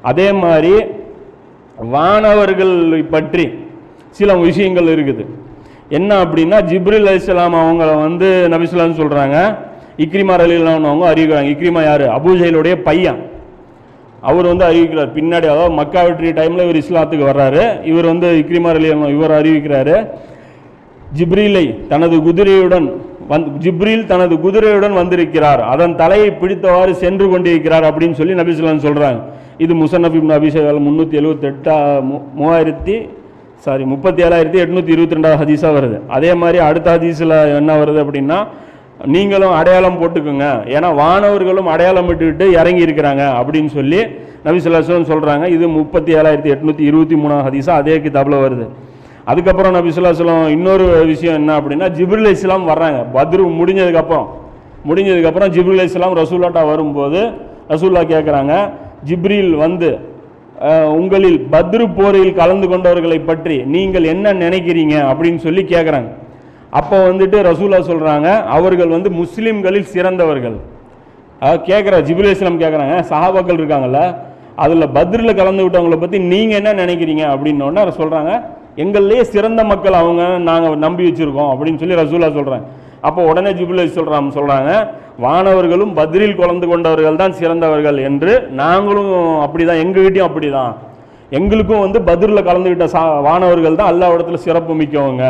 அதே மாதிரி வானவர்கள் பற்றி சில விஷயங்கள் இருக்குது. என்ன அப்படின்னா, ஜிப்ரீல் அலைஹிஸ்ஸலாம் அவங்கள வந்து நபி ஸல்லல்லாஹு அலைஹி வஸல்லம் சொல்கிறாங்க, இக்ரிமா ரலியல்லாஹு அன்ஹு அவங்க அறிவிக்கிறாங்க. இக்ரிமா யார்? அபூஜஹலுடைய பையன். அவர் வந்து அறிவிக்கிறார் பின்னாடி, அதாவது மக்கா வெற்றி டைமில் இவர் இஸ்லாத்துக்கு வர்றாரு. இவர் வந்து இக்ரிமா ரலியல்லாஹு அன்ஹு இவர் அறிவிக்கிறாரு, ஜிப்ரீல் தனது குதிரையுடன் வந்திருக்கிறார், அதன் தலையை பிடித்தவாறு சென்று கொண்டிருக்கிறார் அப்படின்னு சொல்லி நபி ஸல்லல்லாஹு அலைஹி வஸல்லம் சொல்கிறாங்க. இது முஸன்னஃப் இப்னு அபீ ஷைபா 37,822 ஹதீஸாக வருது. அதே மாதிரி அடுத்த ஹதீஸில் என்ன வருது அப்படின்னா, நீங்களும் அடையாளம் போட்டுக்கோங்க, ஏன்னா வானவர்களும் அடையாளம் விட்டுக்கிட்டு இறங்கி இருக்கிறாங்க அப்படின்னு சொல்லி நபி ஸல்லல்லாஹு அலைஹி வஸல்லம் சொல்கிறாங்க. இது 37,823 ஹதீஸாக அதே கிதாபில் வருது. அதுக்கப்புறம் நபி ஸல்லல்லாஹு அலைஹி வஸல்லம் இன்னொரு விஷயம் என்ன அப்படின்னா, ஜிப்ரீல் அலைஹிஸ்ஸலாம் வர்றாங்க. பத்ரு முடிஞ்சதுக்கப்புறம் ஜிப்ரீல் அலைஹிஸ்ஸலாம் ரசூலுல்லாஹ்ட்ட வரும்போது ரசூலுல்லாஹ் கேட்குறாங்க, ஜிப்ரீல் வந்து உங்களில் பத்ரு போரில் கலந்து கொண்டவர்களை பற்றி நீங்கள் என்ன நினைக்கிறீங்க அப்படின்னு சொல்லி கேட்குறாங்க. அப்போ வந்துட்டு ரசூலுல்லாஹ் சொல்கிறாங்க, அவர்கள் வந்து முஸ்லீம்களில் சிறந்தவர்கள். கேட்குற ஜிப்ரீல் அலைஹிஸ்ஸலாம் கேட்குறாங்க, சஹாபாக்கள் இருக்காங்கல்ல, அதில் பத்ரில் கலந்து விட்டவங்களை பற்றி நீங்கள் என்ன நினைக்கிறீங்க அப்படின்னோடனே சொல்கிறாங்க, எங்கள்லேயே சிறந்த மக்கள் அவங்க, நாங்கள் நம்பி வச்சுருக்கோம் அப்படின்னு சொல்லி ரசூலுல்லாஹ் சொல்கிறாங்க. அப்போ உடனே ஜிப்ரீல் சொல்கிறாங்க, வானவர்களும் பத்ரில் கலந்து கொண்டவர்கள் தான் சிறந்தவர்கள் என்று, நாங்களும் அப்படி தான், எங்ககிட்டையும் அப்படி தான், எங்களுக்கும் வந்து பத்ரில் கலந்துக்கிட்ட வானவர்கள் தான் அல்லாஹ்விடத்துல சிறப்பு மிக்கவங்க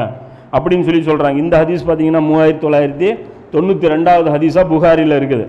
அப்படின்னு சொல்லி சொல்கிறாங்க. இந்த ஹதீஸ் பார்த்தீங்கன்னா 3992 ஹதீஸாக புகாரியில் இருக்குது.